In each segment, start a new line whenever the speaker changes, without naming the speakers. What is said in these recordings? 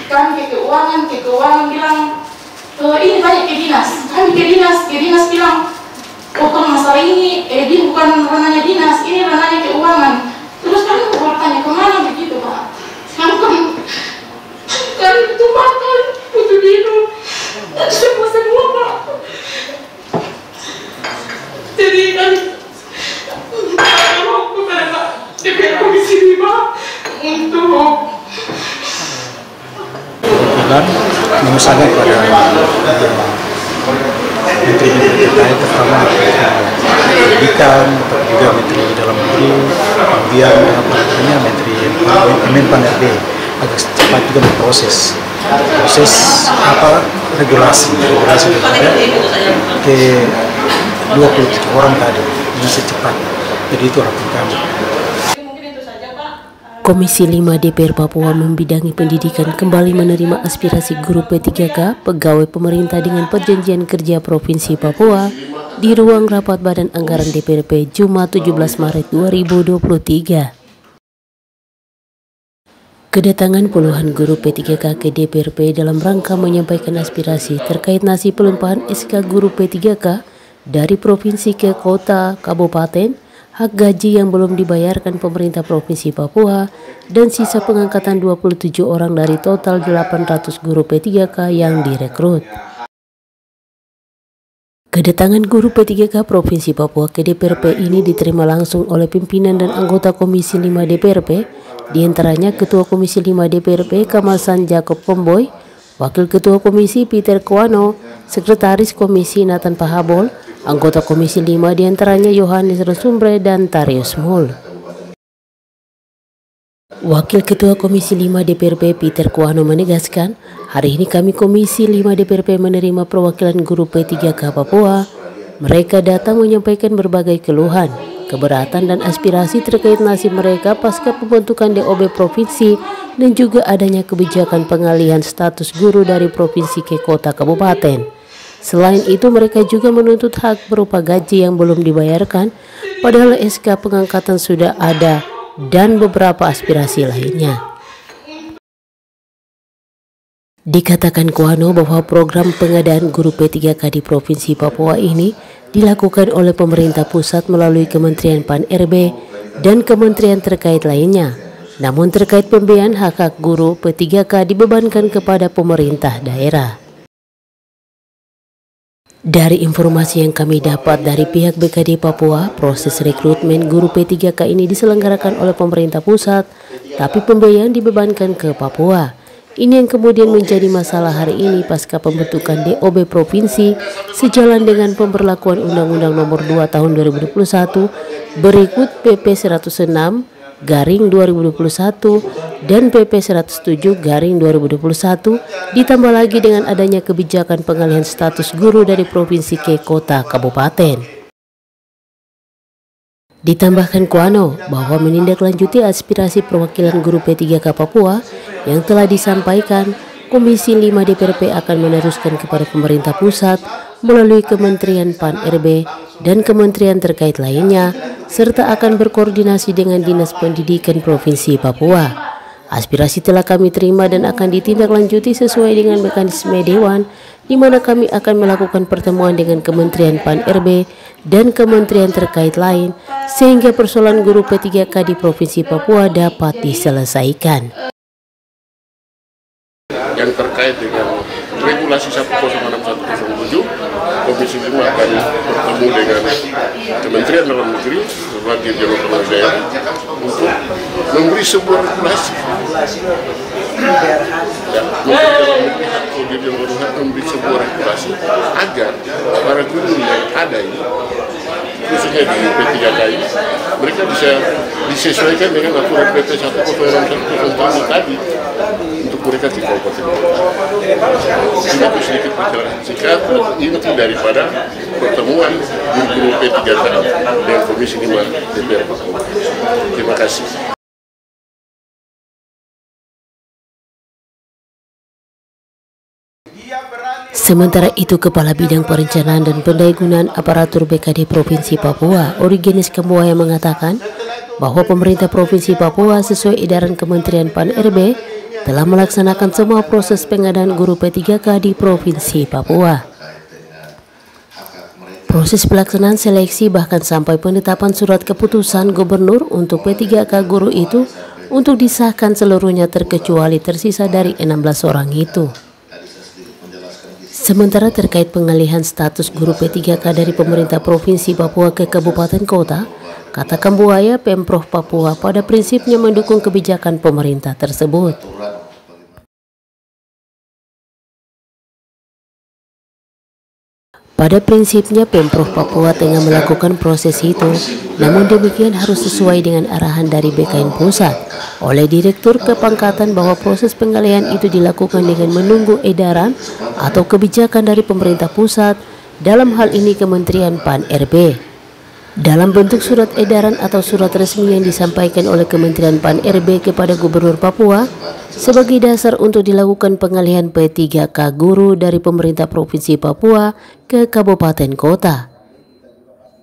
Kami ke keuangan bilang, ini banyak ke dinas. Kami ke dinas bilang, oh kalau masalah ini, ini bukan ranahnya dinas, ini ranahnya keuangan. Terus kami bertanya kemana begitu Pak? Sekarang kami butuh makan, butuh minum, semua Pak. Jadi kami mau kepada Pak DPR Komisi 5 untuk
mengusahakan pada menteri-menteri terkait, terutama pendidikan, juga menteri dalam negeri, kemudian menteri Menpan RB agar cepat juga memproses regulasi daripada ke 27 orang tadi dengan secepat. Jadi itu harapan kami.
Komisi 5 DPR Papua membidangi pendidikan kembali menerima aspirasi guru P3K pegawai pemerintah dengan perjanjian kerja Provinsi Papua di ruang rapat Badan Anggaran DPRP Jumat 17 Maret 2023. Kedatangan puluhan guru P3K ke DPRP dalam rangka menyampaikan aspirasi terkait nasib pelimpahan SK guru P3K dari provinsi ke kota kabupaten, hak gaji yang belum dibayarkan pemerintah Provinsi Papua, dan sisa pengangkatan 27 orang dari total 800 guru P3K yang direkrut. Kedatangan guru P3K Provinsi Papua ke DPRP ini diterima langsung oleh pimpinan dan anggota Komisi 5 DPRP, diantaranya Ketua Komisi 5 DPRP Kamasan Jacob Komboy, Wakil Ketua Komisi Peter Kuano, Sekretaris Komisi Nathan Pahabol, anggota Komisi 5 diantaranya Yohanes Resumbre dan Tarius Mul. Wakil Ketua Komisi 5 DPRP Peter Kuano menegaskan, hari ini kami Komisi 5 DPRP menerima perwakilan guru P3K Papua. Mereka datang menyampaikan berbagai keluhan, keberatan dan aspirasi terkait nasib mereka pasca pembentukan DOB Provinsi dan juga adanya kebijakan pengalihan status guru dari provinsi ke kota kabupaten. Selain itu mereka juga menuntut hak berupa gaji yang belum dibayarkan, padahal SK pengangkatan sudah ada dan beberapa aspirasi lainnya. Dikatakan Kuano bahwa program pengadaan guru P3K di Provinsi Papua ini dilakukan oleh pemerintah pusat melalui Kementerian Pan RB dan kementerian terkait lainnya. Namun terkait pembiayaan hak-hak guru P3K dibebankan kepada pemerintah daerah. Dari informasi yang kami dapat dari pihak BKD Papua, proses rekrutmen guru P3K ini diselenggarakan oleh pemerintah pusat, tapi pembiayaan dibebankan ke Papua. Ini yang kemudian menjadi masalah hari ini pasca pembentukan DOB Provinsi sejalan dengan pemberlakuan Undang-Undang Nomor 2 Tahun 2021 berikut PP 106/2021 dan PP 107/2021 ditambah lagi dengan adanya kebijakan pengalihan status guru dari provinsi ke kota kabupaten. Ditambahkan Kuano bahwa menindaklanjuti aspirasi perwakilan guru P3K Papua yang telah disampaikan, Komisi 5 DPRP akan meneruskan kepada pemerintah pusat melalui Kementerian Pan RB dan kementerian terkait lainnya, serta akan berkoordinasi dengan Dinas Pendidikan Provinsi Papua. Aspirasi telah kami terima dan akan ditindaklanjuti sesuai dengan mekanisme Dewan, di mana kami akan melakukan pertemuan dengan Kementerian Pan RB dan kementerian terkait lain, sehingga persoalan guru P3K di Provinsi Papua dapat diselesaikan.
Yang terkait dengan regulasi 106107, Komisi 5 akan bertemu dengan Kementerian Dalam Negeri sebagai jalur pengendalian untuk memberi sebuah regulasi. Menteri Dalam Negeri memberi sebuah regulasi agar para guru yang ada ini, khususnya di P3K ini, mereka bisa disesuaikan dengan aturan PP 10610 tadi untuk mereka di kabupaten. Ini sedikit bicara singkat inti daripada pertemuan guru P3K dengan Komisi 5 DPR. Terima kasih.
Sementara itu, Kepala Bidang Perencanaan dan Pendayagunaan Aparatur BKD Provinsi Papua, Origenes Kambuaya mengatakan bahwa pemerintah Provinsi Papua sesuai edaran Kementerian Pan RB telah melaksanakan semua proses pengadaan guru P3K di Provinsi Papua. Proses pelaksanaan seleksi bahkan sampai penetapan surat keputusan gubernur untuk P3K guru itu untuk disahkan seluruhnya terkecuali tersisa dari 16 orang itu. Sementara terkait pengalihan status guru P3K dari pemerintah Provinsi Papua ke kabupaten kota, kata Kambuaya, Pemprov Papua pada prinsipnya mendukung kebijakan pemerintah tersebut. Pada prinsipnya Pemprov Papua tengah melakukan proses itu, namun demikian harus sesuai dengan arahan dari BKN Pusat oleh Direktur Kepangkatan bahwa proses pengalihan itu dilakukan dengan menunggu edaran atau kebijakan dari pemerintah pusat, dalam hal ini Kementerian Pan-RB. Dalam bentuk surat edaran atau surat resmi yang disampaikan oleh Kementerian Pan-RB kepada Gubernur Papua sebagai dasar untuk dilakukan pengalihan P3K guru dari pemerintah Provinsi Papua ke kabupaten kota.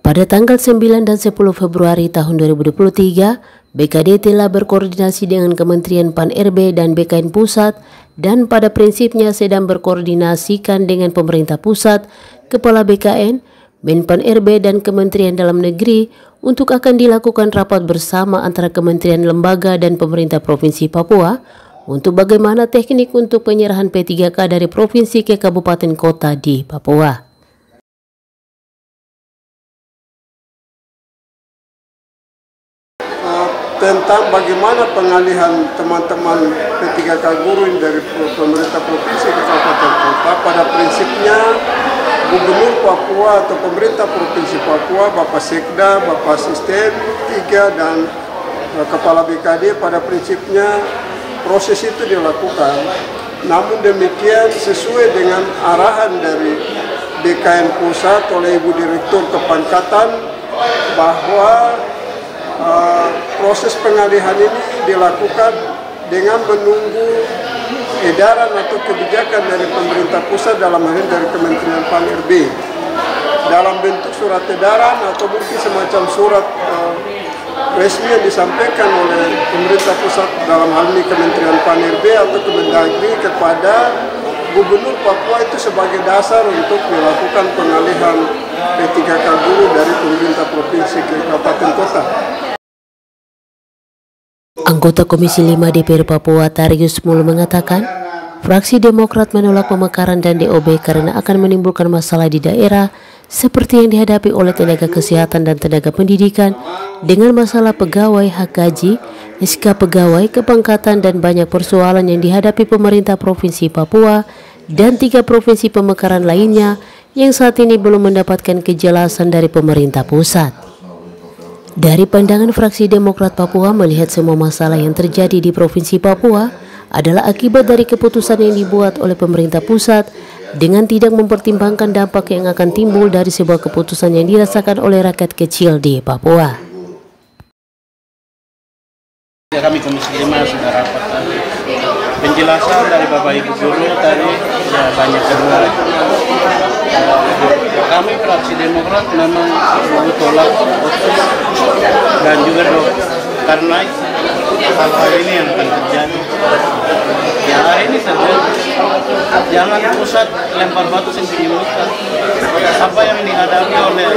Pada tanggal 9 dan 10 Februari tahun 2023, BKD telah berkoordinasi dengan Kementerian Pan-RB dan BKN Pusat dan pada prinsipnya sedang berkoordinasikan dengan pemerintah pusat, Kepala BKN, Menpan RB dan Kementerian Dalam Negeri untuk akan dilakukan rapat bersama antara kementerian lembaga dan pemerintah Provinsi Papua untuk bagaimana teknik untuk penyerahan P3K dari provinsi ke kabupaten kota di Papua.
Tentang bagaimana pengalihan teman-teman P3K guru dari pemerintah provinsi ke kabupaten kota, pada prinsipnya Gubernur Papua atau pemerintah Provinsi Papua, Bapak Sekda, Bapak Asisten 3 dan Kepala BKD pada prinsipnya proses itu dilakukan. Namun demikian sesuai dengan arahan dari BKN Pusat oleh Ibu Direktur Kepangkatan bahwa proses pengalihan ini dilakukan dengan menunggu edaran atau kebijakan dari pemerintah pusat, dalam hal ini dari Kementerian Pan-RB dalam bentuk surat edaran atau mungkin semacam surat resmi yang disampaikan oleh pemerintah pusat, dalam hal ini Kementerian Pan-RB atau Kemendagri kepada Gubernur Papua itu sebagai dasar untuk dilakukan pengalihan P3K guru dari pemerintah provinsi ke kabupaten kota.
Anggota Komisi 5 DPR Papua Tarius Mul mengatakan, fraksi Demokrat menolak pemekaran dan DOB karena akan menimbulkan masalah di daerah seperti yang dihadapi oleh tenaga kesehatan dan tenaga pendidikan dengan masalah pegawai hak gaji, SK pegawai, kepangkatan dan banyak persoalan yang dihadapi pemerintah Provinsi Papua dan 3 provinsi pemekaran lainnya yang saat ini belum mendapatkan kejelasan dari pemerintah pusat. Dari pandangan fraksi Demokrat Papua melihat semua masalah yang terjadi di Provinsi Papua adalah akibat dari keputusan yang dibuat oleh pemerintah pusat dengan tidak mempertimbangkan dampak yang akan timbul dari sebuah keputusan yang dirasakan oleh rakyat kecil di Papua.
Kami Komisi 5 sudah rapat tadi. Penjelasan dari Bapak Ibu Guru tadi ya banyak sekali. Kami fraksi Demokrat memang tolak dan juga karena hal-hal ini yang akan terjadi. Ya hari ini saja jangan pusat lempar batu sendiri muka. Apa yang dihadapi oleh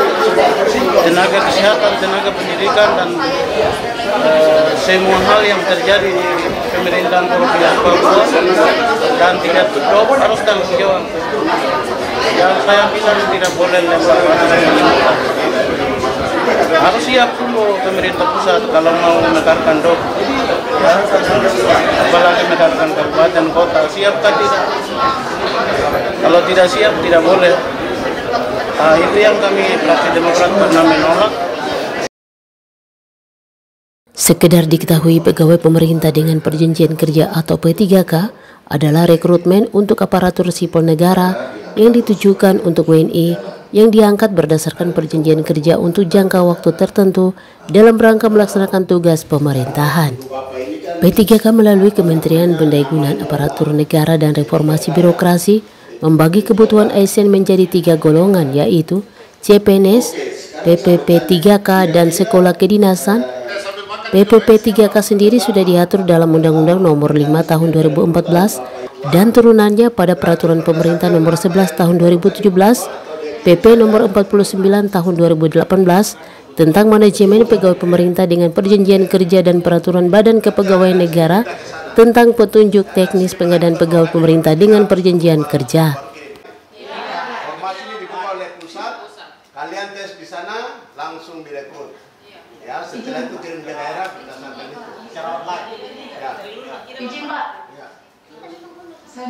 tenaga kesehatan, tenaga pendidikan dan semua hal yang terjadi di pemerintahan Provinsi Papua dan tidak cukup harus tanggung jawab. Yang saya bilang tidak boleh lempar batu sendiri muka. Harus siap dulu pemerintah pusat kalau mau memekarkan DOB, ya, apalagi memekarkan kabupaten kota, siapkah tidak? Kalau tidak siap tidak boleh. Itu yang kami fraksi Demokrat pernah menolak.
Sekedar diketahui, pegawai pemerintah dengan perjanjian kerja atau P3K adalah rekrutmen untuk aparatur sipil negara yang ditujukan untuk WNI yang diangkat berdasarkan perjanjian kerja untuk jangka waktu tertentu dalam rangka melaksanakan tugas pemerintahan. P3K melalui Kementerian Pendayagunaan Aparatur Negara dan Reformasi Birokrasi membagi kebutuhan ASN menjadi 3 golongan, yaitu CPNS, PPP 3K, dan Sekolah Kedinasan. PPP 3K sendiri sudah diatur dalam Undang-Undang Nomor 5 Tahun 2014 dan turunannya pada Peraturan Pemerintah Nomor 11 Tahun 2017, PP Nomor 49 Tahun 2018 tentang manajemen pegawai pemerintah dengan perjanjian kerja dan Peraturan Badan Kepegawaian Negara tentang petunjuk teknis pengadaan pegawai pemerintah dengan perjanjian kerja.
Formasi ini dibuka oleh pusat, kalian tes di sana langsung direkrut. Ya, setelah itu kirim ke daerah berdasarkan itu secara online. Ya.
Izin Pak.